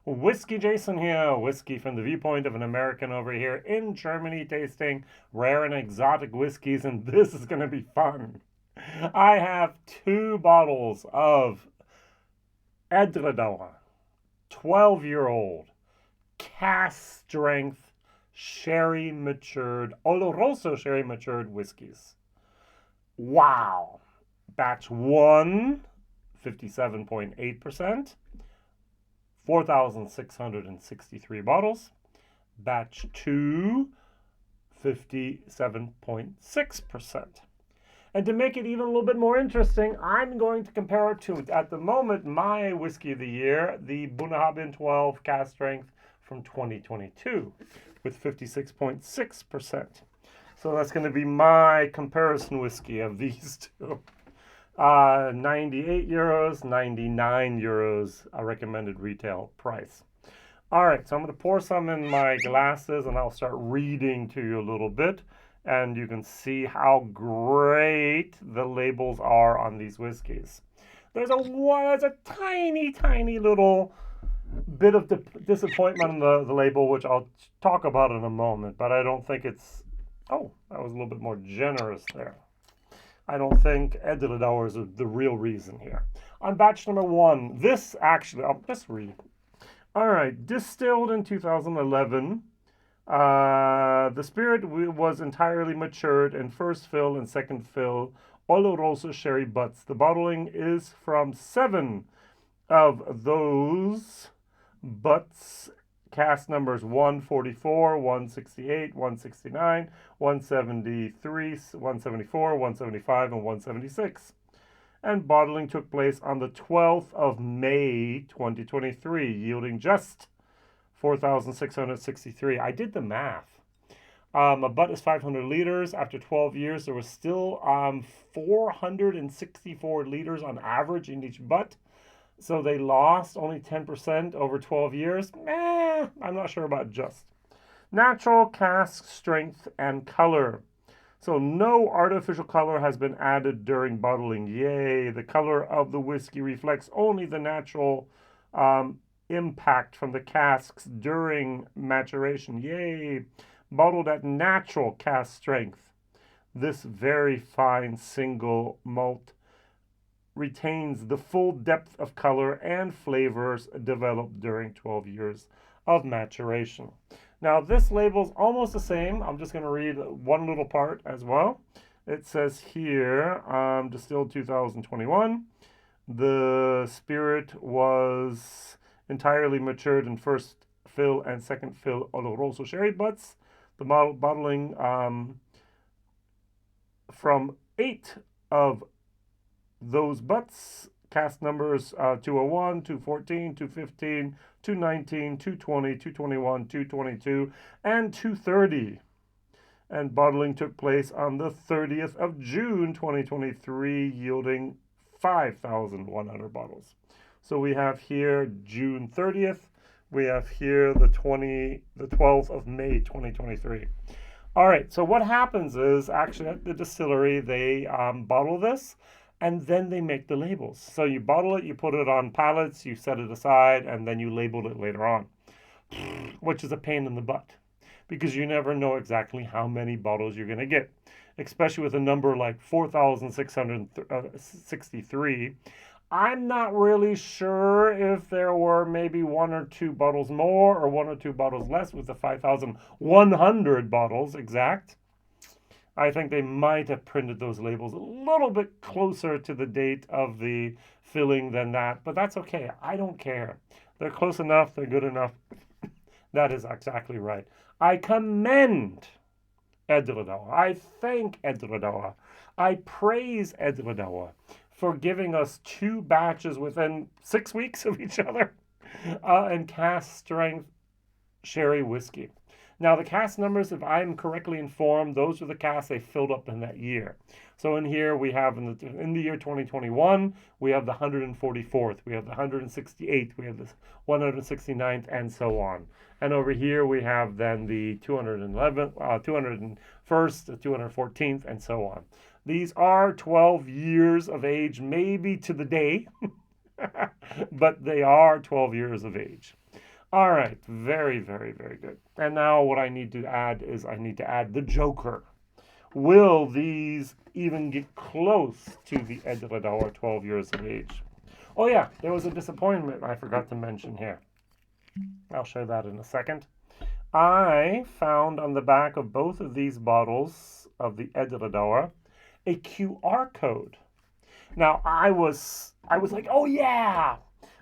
WhiskyJason here, whiskey from the viewpoint of an American over here in Germany tasting rare and exotic whiskeys, and this is going to be fun. I have 2 bottles of Edradour, 12-year-old, Cask Strength sherry matured, Oloroso sherry matured whiskeys. Wow. Batch 1, 57.8%. 4,663 bottles. Batch 2, 57.6%. And to make it even a little bit more interesting, I'm going to compare it to, at the moment, my whiskey of the year, the Bunnahabhain 12 Cask Strength from 2022 with 56.6%. So that's going to be my comparison whiskey of these two. 98 euros, 99 euros, a recommended retail price. All right, so I'm going to pour some in my glasses and I'll start reading to you a little bit. And you can see how great the labels are on these whiskeys. There's a tiny, tiny little bit of disappointment on the label, which I'll talk about in a moment, but I don't think it's... Oh, that was a little bit more generous there. I don't think Edradour is the real reason here. On batch number 1, this actually, I'll just read. All right, distilled in 2011. The spirit was entirely matured in first fill and second fill Oloroso sherry butts. The bottling is from 7 of those butts. Cask numbers 144, 168, 169, 173, 174, 175, and 176. And bottling took place on the 12th of May, 2023, yielding just 4,663. I did the math. A butt is 500 liters. After 12 years, there was still 464 liters on average in each butt. So they lost only 10% over 12 years. I'm not sure about just. Natural cask strength and color. So no artificial color has been added during bottling. Yay! The color of the whiskey reflects only the natural impact from the casks during maturation. Yay! Bottled at natural cask strength. This very fine single malt retains the full depth of color and flavors developed during 12 years of maturation. Now this label's almost the same. I'm just going to read one little part as well. It says here, distilled 2021. The spirit was entirely matured in first fill and second fill Oloroso sherry butts. The bottling from 8 of those butts, cask numbers 201, 214, 215, 219, 220, 221, 222, and 230. And bottling took place on the 30th of June, 2023, yielding 5,100 bottles. So we have here June 30th. We have here the 12th of May, 2023. All right, so what happens is actually at the distillery, they bottle this, and then they make the labels. So you bottle it, you put it on pallets, you set it aside, and then you label it later on, which is a pain in the butt because you never know exactly how many bottles you're going to get, especially with a number like 4,663. I'm not really sure if there were maybe 1 or 2 bottles more or 1 or 2 bottles less with the 5,100 bottles exact. I think they might have printed those labels a little bit closer to the date of the filling than that, but that's okay. I don't care. They're close enough. They're good enough. That is exactly right. I commend Edradour. I thank Edradour. I praise Edradour for giving us 2 batches within 6 weeks of each other and cask strength sherry whiskey. Now, the cask numbers, if I'm correctly informed, those are the casks they filled up in that year. So in here, we have in the year 2021, we have the 144th, we have the 168th, we have the 169th, and so on. And over here, we have then the 211th, 201st, the 214th, and so on. These are 12 years of age, maybe to the day, but they are 12 years of age. All right, very, very, very good. And now what I need to add is I need to add the Joker. Will these even get close to the Edradour 12 years of age? Oh yeah, there was a disappointment I forgot to mention here. I'll show that in a second. I found on the back of both of these bottles of the Edradour a QR code. Now I was like, oh yeah,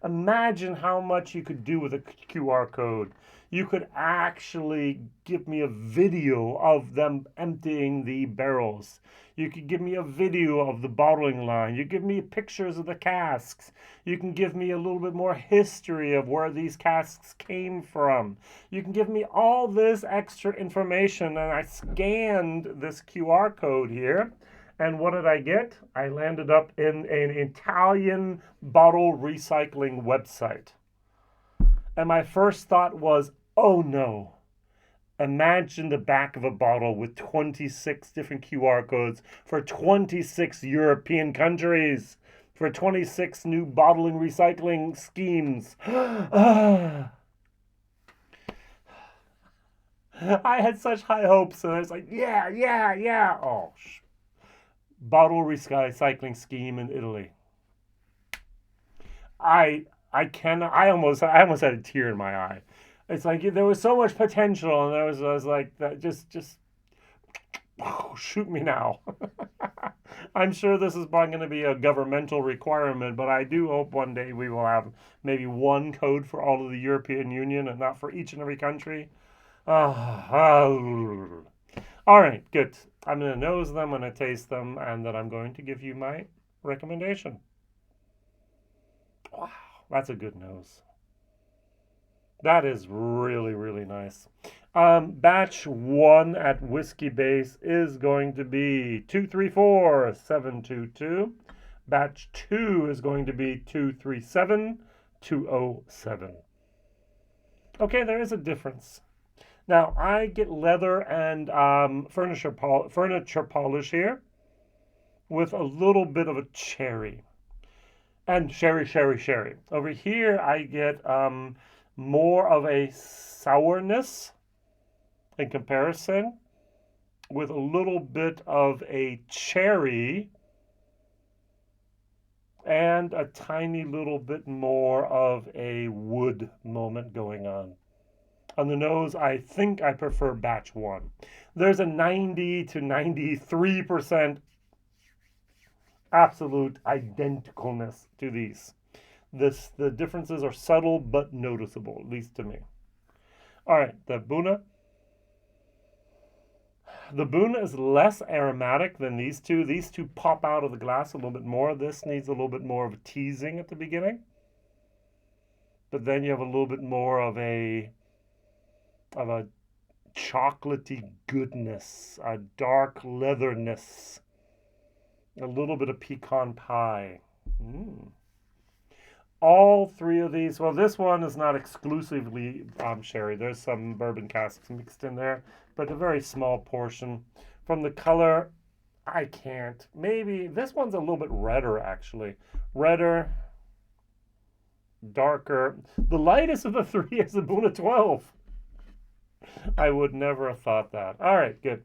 imagine how much you could do with a QR code. You could actually give me a video of them emptying the barrels. You could give me a video of the bottling line. You give me pictures of the casks. You can give me a little bit more history of where these casks came from. You can give me all this extra information. And I scanned this QR code here. And what did I get? I landed up in an Italian bottle recycling website. And my first thought was, oh no. Imagine the back of a bottle with 26 different QR codes for 26 European countries, for 26 new bottling recycling schemes. I had such high hopes, and I was like, yeah. Oh, bottle recycling scheme in Italy. I almost had a tear in my eye. It's like there was so much potential, and I was like, that just shoot me now. I'm sure this is probably going to be a governmental requirement, but I do hope one day we will have maybe one code for all of the European Union and not for each and every country. All right, good. I'm going to nose them, I'm going to taste them, and then I'm going to give you my recommendation. Wow, that's a good nose. That is really, really nice. Batch 1 at Whiskybase is going to be 234722. Batch 2 is going to be 237207. Okay, there is a difference. Now, I get leather and furniture polish here with a little bit of a cherry. And sherry. Over here, I get more of a sourness in comparison with a little bit of a cherry and a tiny little bit more of a wood moment going on. On the nose, I think I prefer batch 1. There's a 90 to 93% absolute identicalness to these. The differences are subtle but noticeable, at least to me. All right, the Buna. The Buna is less aromatic than these two. These two pop out of the glass a little bit more. This needs a little bit more of a teasing at the beginning. But then you have a little bit more of a chocolatey goodness, a dark leatherness, a little bit of pecan pie. All three of these, well, this one is not exclusively sherry. There's some bourbon casks mixed in there, but a very small portion. From the color, I can't. Maybe this one's a little bit redder, actually. Redder, darker. The lightest of the three is the Buna 12. I would never have thought that. All right, good.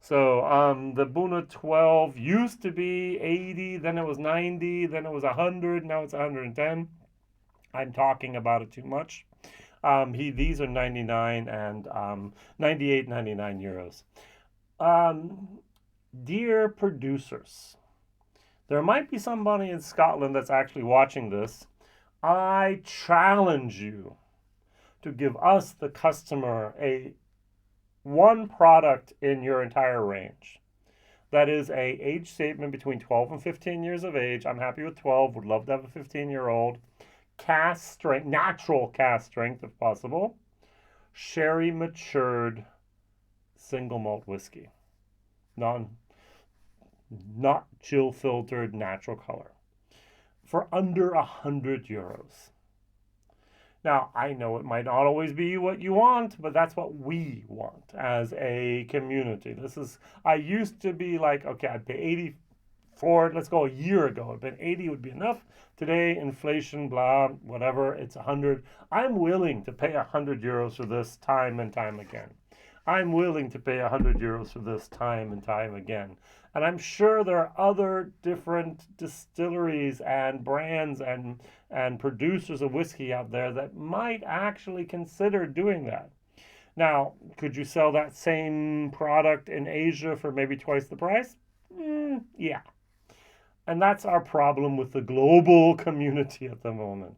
So the Buna 12 used to be 80, then it was 90, then it was 100, now it's 110. I'm talking about it too much. These are 99 and 98, 99 euros. Dear producers, there might be somebody in Scotland that's actually watching this. I challenge you to give us, the customer, one product in your entire range. That is a age statement between 12 and 15 years of age. I'm happy with 12, would love to have a 15-year-old. Cask strength, natural cask strength if possible. Sherry matured single malt whiskey. Not chill filtered, natural color. For under 100 euros. Now, I know it might not always be what you want, but that's what we want as a community. I used to be like, okay, I'd pay let's go a year ago, it'd been 80 would be enough. Today, inflation, blah, whatever, it's 100. I'm willing to pay 100 euros for this time and time again. I'm willing to pay 100 euros for this time and time again. And I'm sure there are other different distilleries and brands and producers of whiskey out there that might actually consider doing that. Now, could you sell that same product in Asia for maybe twice the price? Yeah. And that's our problem with the global community at the moment.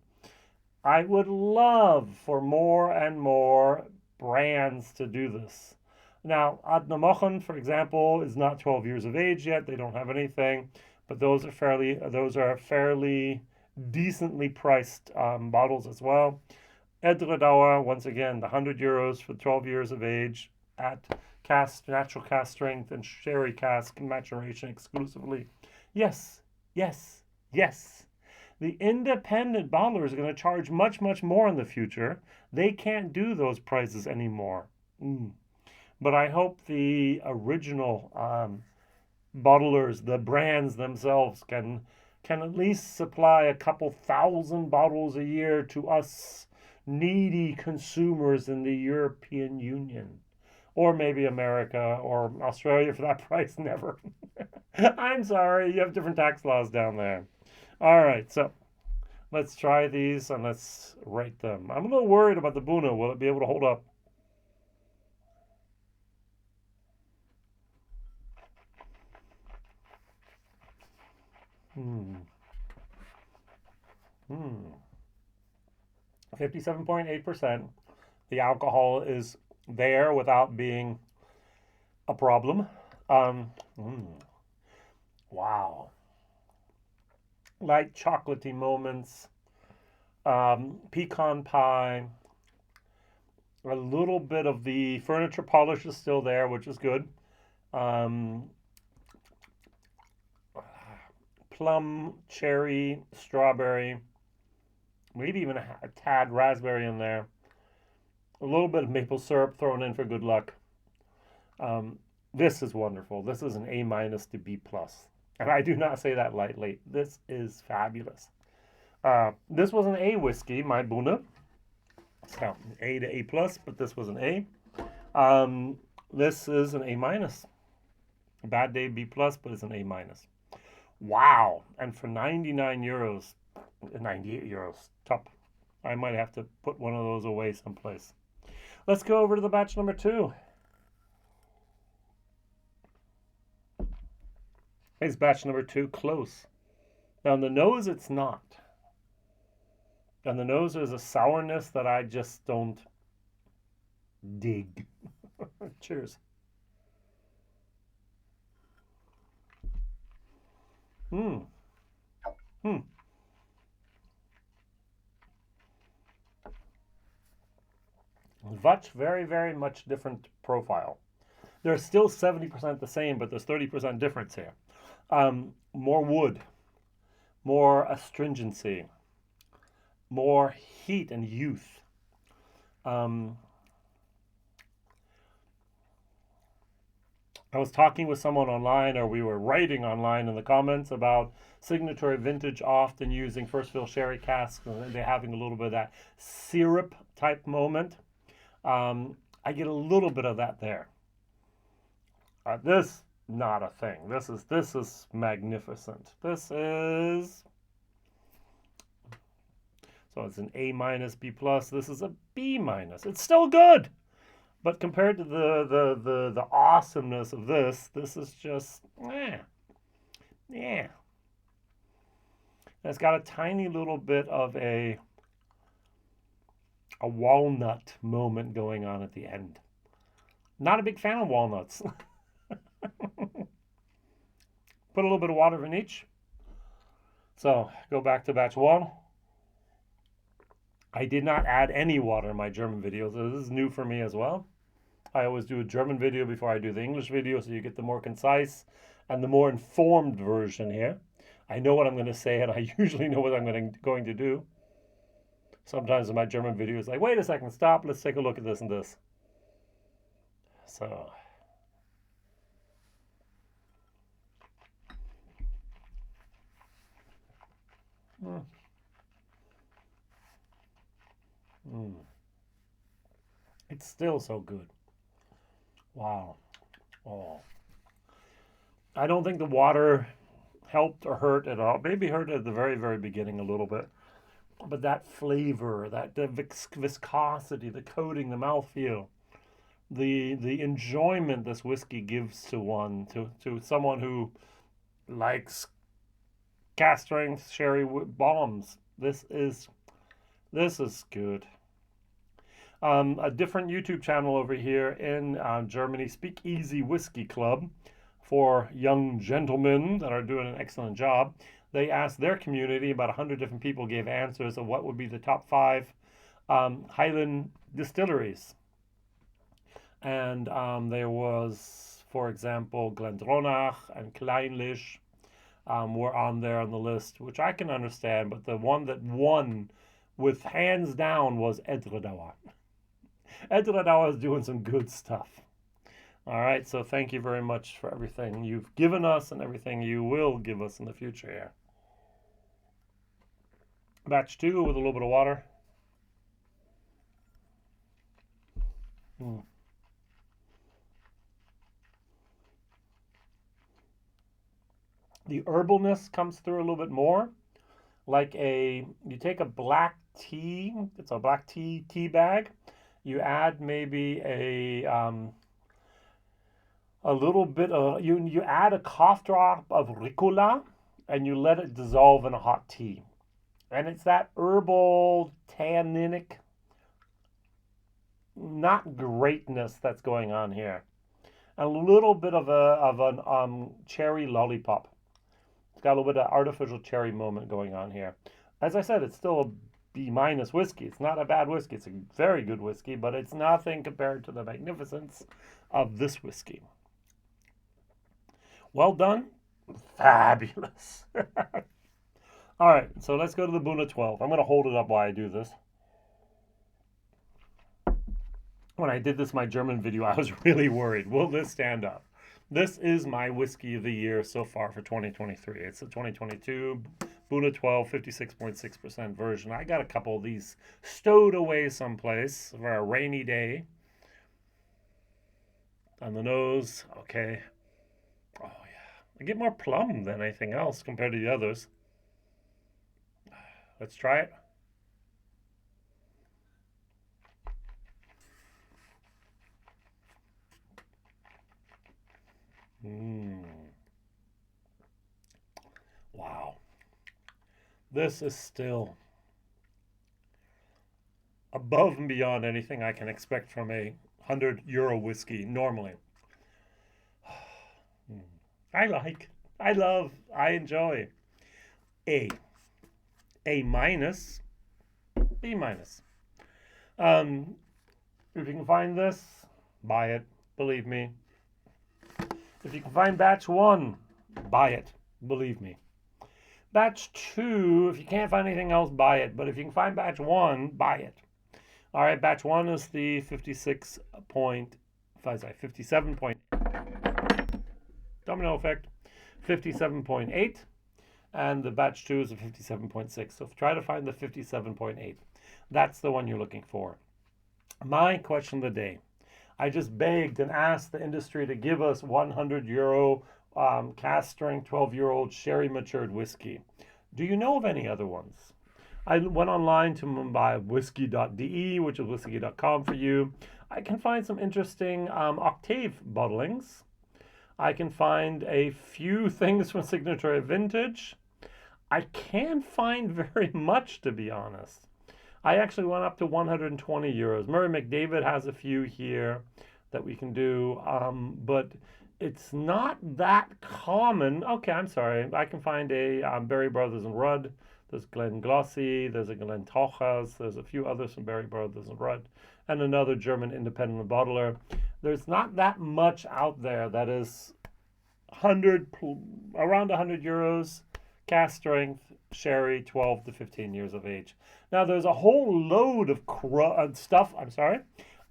I would love for more and more brands to do this. Now, Adnamochen, for example, is not 12 years of age yet. They don't have anything, but those are fairly decently priced bottles as well. Edradour, once again, the 100 euros for 12 years of age at natural cask strength and sherry cask maturation exclusively. Yes, yes, yes. The independent bottlers are going to charge much, much more in the future. They can't do those prices anymore. But I hope the original bottlers, the brands themselves, can at least supply a couple thousand bottles a year to us needy consumers in the European Union. Or maybe America or Australia for that price, never. I'm sorry, you have different tax laws down there. All right, so let's try these and let's rate them. I'm a little worried about the Buna. Will it be able to hold up? Hmm. 57.8%. The alcohol is there without being a problem. Wow. Light chocolatey moments. Pecan pie. A little bit of the furniture polish is still there, which is good. Plum, cherry, strawberry, maybe even a tad raspberry in there. A little bit of maple syrup thrown in for good luck. This is wonderful. This is an A- to B+. And I do not say that lightly. This is fabulous. This was an A whiskey, my Buna. So A to A+, but this was an A. This is an A-. A bad day B+, but it's an A-. Wow. And for 99 euros, 98 euros, top. I might have to put one of those away someplace. Let's go over to the batch number 2. Is batch number 2 close? Now, on the nose, it's not. On the nose, there's a sourness that I just don't dig. Cheers. Much, very, very much different profile. They're still 70% the same, but there's 30% difference here. More wood, more astringency, more heat and youth. I was talking with someone online, or we were writing online in the comments about Signature Vintage often using first fill sherry casks, and they're having a little bit of that syrup type moment. I get a little bit of that there. This, not a thing. This is magnificent. This is, so it's an A-, B+. This is a B-. It's still good. But compared to the awesomeness of this is just, yeah. It's got a tiny little bit of a walnut moment going on at the end. Not a big fan of walnuts. Put a little bit of water in each. So go back to batch 1. I did not add any water in my German videos. This is new for me as well. I always do a German video before I do the English video, so you get the more concise and the more informed version here. I know what I'm going to say, and I usually know what I'm going to do. Sometimes in my German videos, like, wait a second, stop, let's take a look at this and this. So, Mm. Mm. It's still so good. Wow. Oh. I don't think the water helped or hurt at all. Maybe hurt at the very, very beginning a little bit. But that flavor, the viscosity, the coating, the mouthfeel, the enjoyment this whiskey gives to one, to someone who likes cask strength sherry bombs. This is good. A different YouTube channel over here in Germany, Speakeasy Whiskey Club, for young gentlemen that are doing an excellent job. They asked their community, about 100 different people gave answers of what would be the top 5 Highland distilleries. And there was, for example, Glendronach and Kleinlich were on there on the list, which I can understand, but the one that won with hands down was Edradour. Edradour is doing some good stuff. All right, so thank you very much for everything you've given us and everything you will give us in the future here. Batch 2 with a little bit of water. The herbalness comes through a little bit more. Like you take a black tea, it's a black tea bag. You add maybe a little bit of, you add a cough drop of Ricola and you let it dissolve in a hot tea. And it's that herbal, tanninic, not greatness that's going on here. A little bit of an cherry lollipop. It's got a little bit of artificial cherry moment going on here. As I said, it's still a B- whiskey. It's not a bad whiskey. It's a very good whiskey, but it's nothing compared to the magnificence of this whiskey. Well done. Fabulous. All right, so let's go to the Buna 12. I'm going to hold it up while I do this. When I did this, my German video, I was really worried. Will this stand up? This is my whiskey of the year so far for 2023. It's a 2022 Buna 12 56.6% version. I got a couple of these stowed away someplace for a rainy day. On the nose, okay. Oh yeah, I get more plum than anything else compared to the others. Let's try it. Wow. This is still above and beyond anything I can expect from a €100 whiskey normally. I love, I enjoy. A minus, B minus. If you can find this, buy it. Believe me. If you can find batch 1, buy it. Believe me. Batch 2, if you can't find anything else, buy it. But if you can find batch 1, buy it. All right, batch 1 is the 57 point, domino effect, 57.8. And the batch 2 is a 57.6. So try to find the 57.8. That's the one you're looking for. My question of the day. I just begged and asked the industry to give us €100 cask strength 12-year-old sherry matured whiskey. Do you know of any other ones? I went online to buy whisky.de, which is whisky.com for you. I can find some interesting octave bottlings. I can find a few things from Signature Vintage. I can't find very much, to be honest. I actually went up to €120. Murray McDavid has a few here that we can do, but it's not that common. Okay, I'm sorry. I can find a Berry Brothers and Rudd. There's Glen Glossy. There's a Glen Tochas. There's a few others from Berry Brothers and Rudd, and another German independent bottler. There's not that much out there that is around €100. Cask strength sherry, 12 to 15 years of age. Now there's a whole load of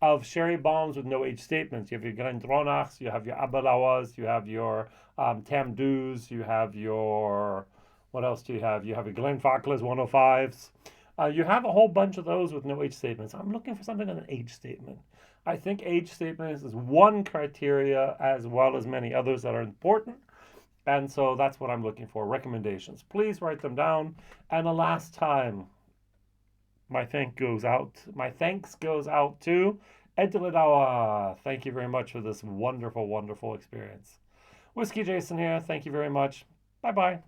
of sherry bombs with no age statements. You have your Glendronachs, you have your Abelauers, you have your Tamdus, you have your What else do you have? You have your Glenfarclas 105s. You have a whole bunch of those with no age statements. I'm looking for something on an age statement. I think age statements is one criteria as well as many others that are important. And so that's what I'm looking for. Recommendations. Please write them down. And the last time, my thanks goes out to Edradour. Thank you very much for this wonderful, wonderful experience. Whiskey Jason here. Thank you very much. Bye-bye.